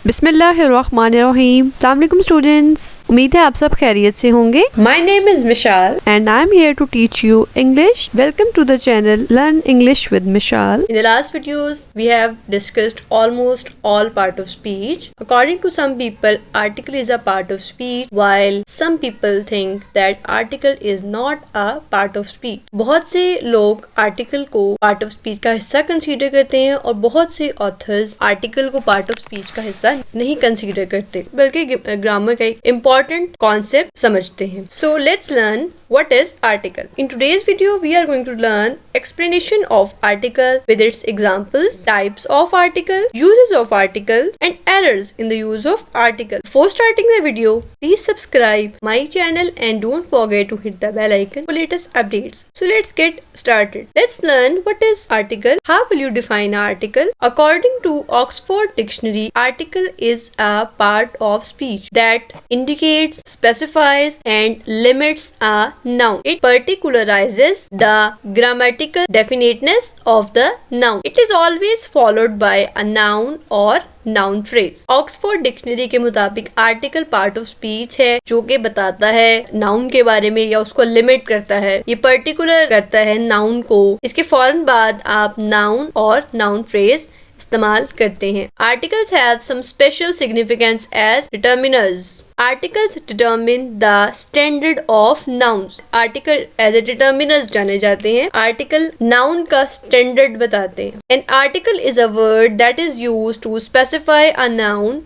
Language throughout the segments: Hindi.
बिस्मिल्लाहिर्रहमानिर्रहीम। अस्सलाम वालेकुम स्टूडेंट्स, उम्मीद है आप सब खैरियत से होंगे। My name is Mishal. And I'm here to teach you English. Welcome to the channel Learn English with Mishal. In the last videos, we have discussed almost all part of speech. According to some people, article is a part of speech, while some people think that article is not a part of speech. बहुत से लोग article को part of speech का हिस्सा consider करते हैं और बहुत से authors article को part of speech का हिस्सा नहीं कंसीडर करते, बल्कि ग्रामर का एक इम्पोर्टेंट कॉन्सेप्ट समझते हैं। So let's learn what is article. In today's video, we are going to learn explanation of article with its examples, types of article, uses of article, and errors in the use of article. Before starting the video, please subscribe my channel and don't forget to hit the bell icon for latest updates. So let's get started. Let's learn what is article. How will you define article? According to Oxford Dictionary, article is a part of speech that indicates, specifies, and limits a noun. It particularizes the grammatical definiteness of the noun. It is always followed by a noun or noun phrase. Oxford Dictionary के मुताबिक आर्टिकल पार्ट ऑफ स्पीच है जो कि बताता है नाउन के बारे में या उसको लिमिट करता है, ये पर्टिकुलर करता है नाउन को। इसके फौरन बाद आप नाउन और नाउन फ्रेज इस्तेमाल करते हैं। Articles have some special significance as determiners. Articles determine the standard of nouns. Article as a determiners जाने जाते हैं। Article noun का standard बताते हैं। An article is a word that is used to specify a noun.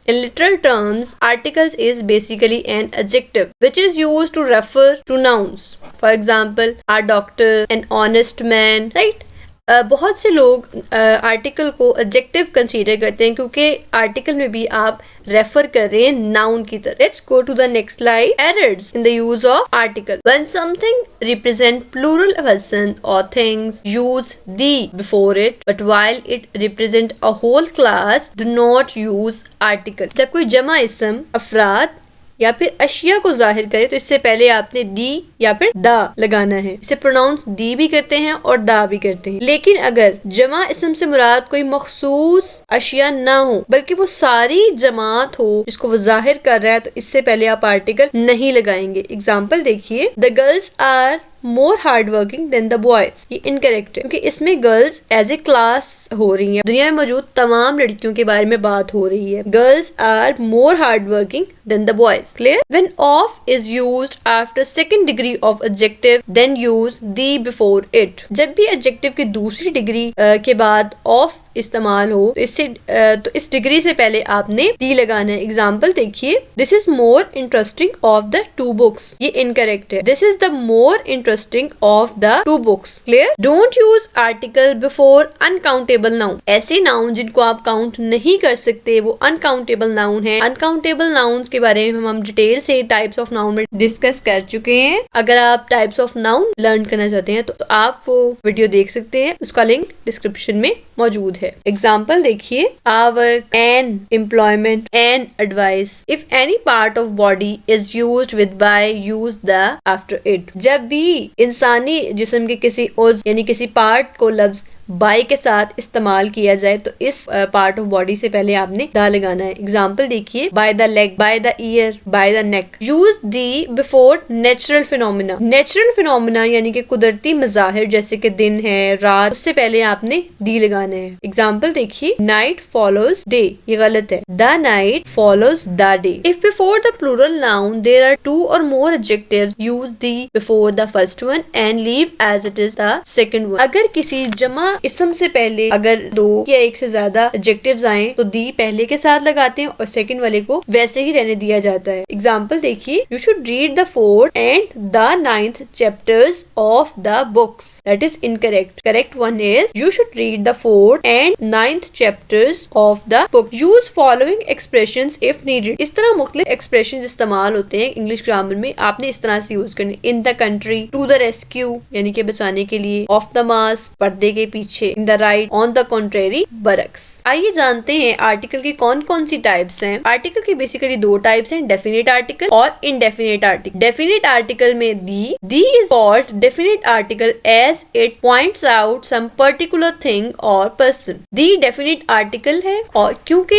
In literal terms, articles is basically an adjective which is used to refer to nouns. For example, a doctor, an honest man, right? बहुत से लोग आर्टिकल को एडजेक्टिव कंसीडर करते हैं क्योंकि आर्टिकल में भी आप रेफर कर रहे हैं नाउन की तरह। Let's go to the next slide. Errors in the use of article. When something represent plural person और things use the before it, but while it represent a whole class do not use article. जब कोई जमा इस्म अफराद या फिर अशिया को जाहिर करे तो इससे पहले आपने दी या फिर दा लगाना है। इसे प्रोनाउंस दी भी करते हैं और दा भी करते हैं। लेकिन अगर जमा इस्म से मुराद कोई मखसूस अशिया ना हो बल्कि वो सारी जमात हो जिसको वो जाहिर कर रहा है तो इससे पहले आप आर्टिकल नहीं लगाएंगे। एग्जाम्पल देखिए, the girls are more hard working than the boys. ये इनकरेक्ट है क्योंकि इसमें गर्ल्स एज ए क्लास हो रही है, दुनिया में मौजूद तमाम लड़कियों के बारे में बात हो रही है। Girls are more hard working than the boys. Clear? When of is used after second degree of adjective then use the before it. जब भी एडजेक्टिव की दूसरी डिग्री के बाद ऑफ इस्तेमाल हो तो इस डिग्री से पहले आपने दी लगाना है। एग्जाम्पल देखिए, this is more interesting of the two books. ये इनकरेक्ट है। This is the more interesting of the two books. Clear? Don't use article before uncountable noun. ऐसे नाउन जिनको आप काउंट नहीं कर सकते वो अनकाउंटेबल नाउन है। अनकाउंटेबल नाउन के बारे में हम डिटेल से टाइप्स ऑफ नाउन में डिस्कस कर चुके हैं। अगर आप टाइप्स ऑफ नाउन लर्न करना चाहते हैं तो आप वो वीडियो देख सकते हैं, उसका लिंक डिस्क्रिप्शन में मौजूद है। एग्जाम्पल देखिए, hour, an, employment, an, advice. If any part of body is used with by, use the after it. जब भी इंसानी जिस्म के किसी उज़्व यानी किसी पार्ट को लफ्ज बाय के साथ इस्तेमाल किया जाए तो इस पार्ट ऑफ बॉडी से पहले आपने दा लगाना है। एग्जाम्पल देखिए, by the leg, by the year, by the neck. Use the before natural phenomena. Natural phenomena यानी कि कुदरती मज़ाहिर जैसे कि दिन है, रात, उससे पहले आपने दी लगाना है। एग्जाम्पल देखिए, नाइट फॉलोज डे। ये गलत है। The night follows the day. If before the plural noun there are two और more adjectives, use the before the first one and leave as it is the second one. अगर किसी जमा इसम से पहले अगर दो या एक से ज्यादा एडजेक्टिव्स आए तो दी पहले के साथ लगाते हैं और सेकंड वाले को वैसे ही रहने दिया जाता है। एग्जाम्पल देखिए, you should read the 4th and the 9th chapters of the books. That is incorrect. Correct one is you should read the 4th and 9th chapters of the book. Use following expressions if needed. इस तरह मुख्तलिफ एक्सप्रेशंस इस्तेमाल होते हैं इंग्लिश ग्रामर में, आपने इस तरह से यूज करने। In the country, to the rescue यानी कि बचाने के लिए, ऑफ द मास्क पर्दे के पीछे पीछे, in the right, on the contrary, बरक्स। आइए जानते हैं आर्टिकल की कौन कौन सी टाइप्स हैं। आर्टिकल की बेसिकली दो टाइप्स हैं, डेफिनेट आर्टिकल और इनडेफिनेट आर्टिकल। डेफिनेट आर्टिकल में the is called definite article as it points out some particular thing और पर्सन। दी डेफिनेट आर्टिकल है और क्योंकि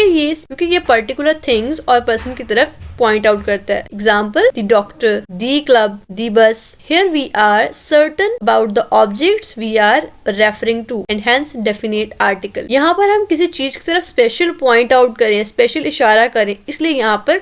ये पर्टिकुलर थिंग्स और पर्सन की तरफ पॉइंट आउट करता है। Example, the doctor, the club, the bus. Here we are certain about the objects we are referring to and hence definite article. यहाँ पर हम किसी चीज की तरफ स्पेशल पॉइंट आउट करें, स्पेशल इशारा करें, इसलिए यहाँ पर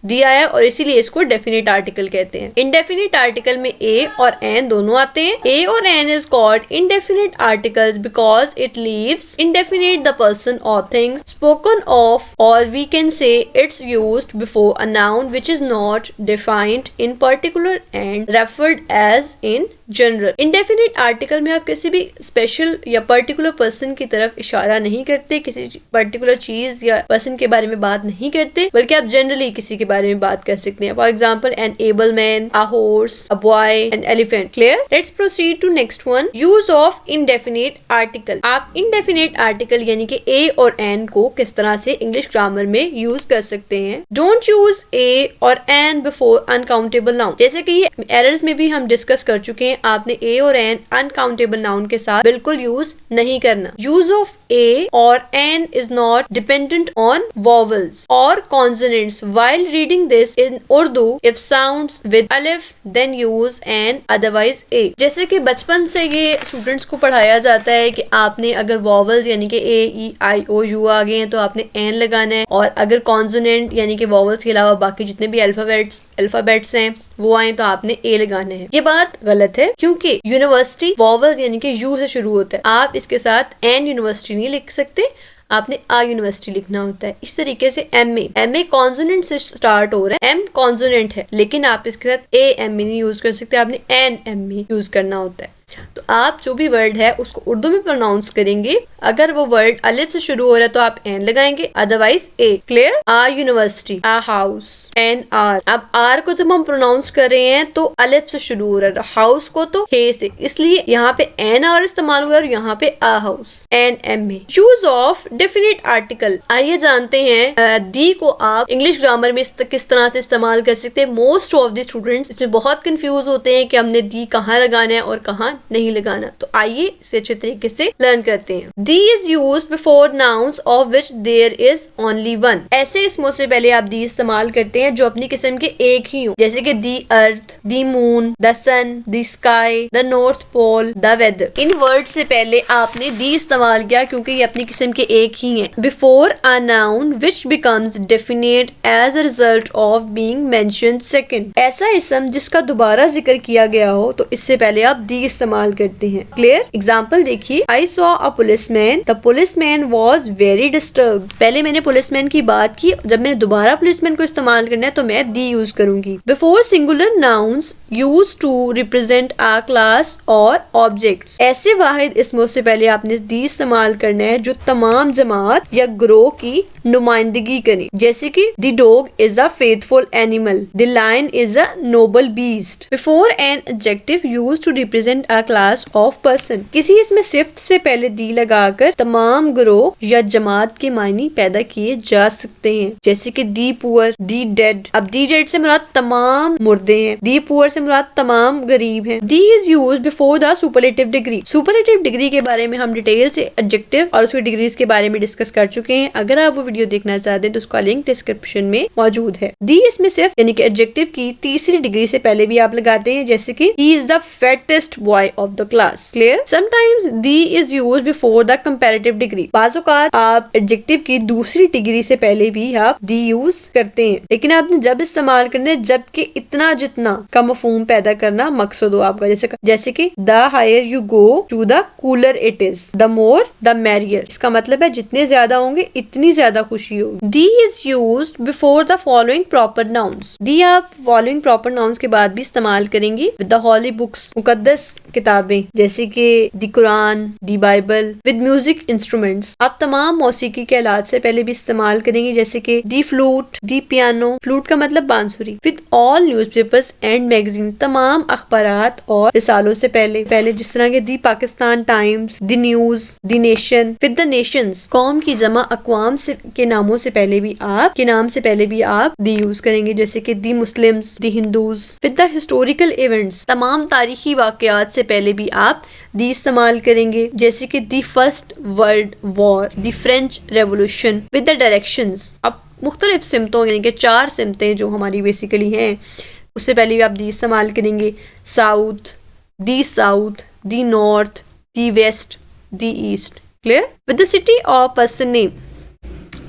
दिया है और इसीलिए इसको डेफिनेट आर्टिकल कहते हैं। इनडेफिनेट आर्टिकल में ए और एन दोनों आते हैं। ए और an is called indefinite articles because it leaves indefinite the person और थिंग्स स्पोकन ऑफ, और we can say it's used before a noun which is not defined in particular and referred as in general. Indefinite article में आप किसी भी स्पेशल या पर्टिकुलर पर्सन की तरफ इशारा नहीं करते, किसी पर्टिकुलर चीज या पर्सन के बारे में बात नहीं करते, बल्कि आप जनरली किसी के बारे में बात कर सकते हैं। For example, an able man, a horse, a boy, an elephant. Clear? Let's proceed to next one, use of indefinite article. आप इनडेफिनेट आर्टिकल यानी कि ए और एन को किस तरह से इंग्लिश ग्रामर में यूज कर सकते हैं। डोंट यूज ए और एन बिफोर अनकाउंटेबल नाउन। जैसे कि ये एरर्स में भी हम डिस्कस कर चुके हैं, आपने ए और एन अनकाउंटेबल नाउन के साथ बिल्कुल यूज नहीं करना। यूज ऑफ ए और an is not dependent on vowels और consonants while reading this in Urdu. If sounds with alif then use an, otherwise a. जैसे कि बचपन से ये स्टूडेंट्स को पढ़ाया जाता है कि आपने अगर वॉवल्स यानी कि ए, ई, आई, ओ, यू आ गए हैं तो आपने एन लगाना है, और अगर कॉन्सोनेंट यानी कि वॉवल्स के अलावा बाकी जितने भी अल्फाबेट्स हैं वो आए तो आपने ए लगाने हैं। ये बात गलत है क्योंकि यूनिवर्सिटी वॉवल यानी कि यू से शुरू होता है। आप इसके साथ एन यूनिवर्सिटी नहीं लिख सकते, आपने आ यूनिवर्सिटी लिखना होता है। इस तरीके से एम ए कॉन्सोनेंट से स्टार्ट हो रहा है, एम कॉन्सोनेंट है, लेकिन आप इसके साथ ए एम ए नहीं यूज कर सकते, आपने एन एम ए यूज करना होता है। तो आप जो भी वर्ड है उसको उर्दू में प्रोनाउंस करेंगे, अगर वो वर्ड अलिफ से शुरू हो रहा है तो आप एन लगाएंगे, अदरवाइज ए। क्लियर? आ यूनिवर्सिटी, आ हाउस, एन आर। अब आर को जब हम प्रोनाउंस कर रहे हैं तो अलिफ से शुरू हो रहा है, हाउस को तो हे से, इसलिए यहाँ पे एन आर इस्तेमाल हुआ और यहाँ पे a house, an M A. Use of definite article. आइए जानते हैं दी को आप इंग्लिश ग्रामर में किस तरह से इस्तेमाल कर सकते हैं। मोस्ट ऑफ द स्टूडेंट्स इसमें बहुत कंफ्यूज होते हैं कि हमने दी कहाँ लगाना है और कहाँ नहीं लगाना, तो आइए इसे अच्छे तरीके से लर्न करते हैं। The is use before nouns of which there is only one. ऐसे इसमें से पहले आप दी इस्तेमाल करते हैं जो अपनी किस्म के एक ही हो, जैसे कि the earth, the moon, the sun, the sky, the north pole, the weather. इन वर्ड से पहले आपने दी इस्तेमाल किया क्योंकि ये अपनी किस्म के एक ही हैं। Before a noun which becomes definite as a result of being mentioned second. ऐसा इसम जिसका दोबारा जिक्र किया गया हो तो इससे पहले आप दी इस्तेमाल करते हैं। क्लियर? एग्जाम्पल देखिए, I saw a policeman, the policeman was very disturb. पहले मैंने पुलिसमैन की बात की, जब मैंने दोबारा पुलिसमैन को इस्तेमाल करना है तो मैं दी यूज करूंगी। Before singular nouns use to represent a class और ऑब्जेक्ट्स। ऐसे वाहिद इसमों से पहले आपने दी इस्तेमाल करना है जो तमाम जमात या ग्रोह की नुमाइंदगी करें, जैसे कि the dog is a faithful animal, the lion is a noble beast. Before an adjective use to represent a class of person. किसी इसमें सिफ्त से पहले दी लगाकर तमाम ग्रोह या जमात के मायने पैदा किए जा सकते हैं, जैसे कि दी पुअर, दी डेड। अब दी डेड से मुराद तमाम मुर्दे हैं, दी पुअर से मुराद तमाम गरीब हैं। The is used before the superlative degree. Superlative degree के बारे में हम डिटेल से एडजेक्टिव और उसकी डिग्रीज के बारे में डिस्कस कर चुके हैं। अगर आप वो वीडियो देखना चाहते हैं तो उसका लिंक डिस्क्रिप्शन में मौजूद है। दी इसमें सिर्फ यानी कि एडजेक्टिव की तीसरी डिग्री से पहले भी आप लगाते हैं, जैसे कि he is the fattest boy of the class. Clear? Sometimes the is used before the comparative degree. बाज़ औक़ात आप एडजेक्टिव की दूसरी डिग्री से पहले भी आप दी यूज करते हैं, लेकिन आपने जब इस्तेमाल करना है जबकि इतना जितना का मफहूम पैदा करना मकसद हो आपका, जैसे कि the higher you go to the cooler it is, the more the merrier. इसका मतलब है जितने ज्यादा होंगे इतनी ज्यादा खुशी होगी। The is used before the following proper nouns. The आप फॉलोइंग प्रॉपर नाउन्स के बाद भी इस्तेमाल करेंगे। विद द हॉली बुक्स, मुकद्दस किताबें जैसे कि the Quran, the Bible with music instruments आप तमाम मौसीकी के आलात से पहले भी इस्तेमाल करेंगे, जैसे कि the flute, the piano, flute का मतलब बांसुरी, with all newspapers and magazine, तमाम अखबारात और रिसालों से पहले जिस तरह के the Pakistan Times, the News, the Nation, with the nations, कौम की जमा अकवाम से के नामों से पहले भी आप दी यूज करेंगे, जैसे कि the Muslims, the Hindus, with the historical events, तमाम तारीखी वाकयात से पहले भी आप दी इस्तेमाल करेंगे, जैसे कि the first world war, the French revolution, with the directions. अब मुख्तलिफ सिमतों यानी कि 4 सिमतें जो हमारी बेसिकली हैं उससे पहले भी आप दी इस्तेमाल करेंगे, south, the north, the west, the east. Clear? With the city और पर्सन नेम,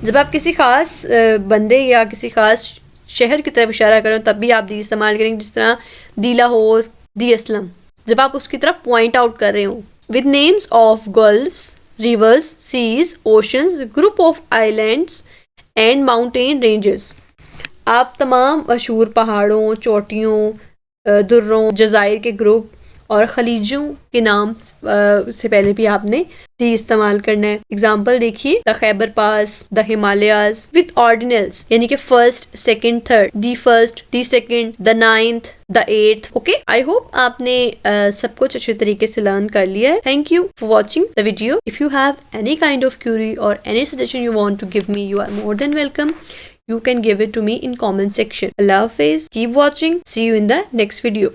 जब आप किसी खास बंदे या किसी खास शहर की तरफ इशारा करें तब भी आप दी इस्तेमाल करेंगे, जिस तरह दी लाहौर, दी असलम, जब आप उसकी तरफ पॉइंट आउट कर रहे हो। With names of gulfs, rivers, seas, oceans, group of islands and mountain ranges, आप तमाम मशहूर पहाड़ों, चोटियों, दुर्रों, जज़ाइर के ग्रुप और खलीजों के नाम से पहले भी आपने दी इस्तेमाल करना है। एग्जाम्पल देखिए, the Khyber pass, the Himalayas, with ordinals यानी कि first, second, third, the first, the second, the 9th, the 8th। Okay, I hope आपने सब कुछ अच्छे तरीके से लर्न कर लिया है। Thank you for watching the video. If you have any kind of query और any suggestion you want to give me, you are more than welcome. You can give it to me in comment section. Allah Hafiz. Keep watching. See you in the next video.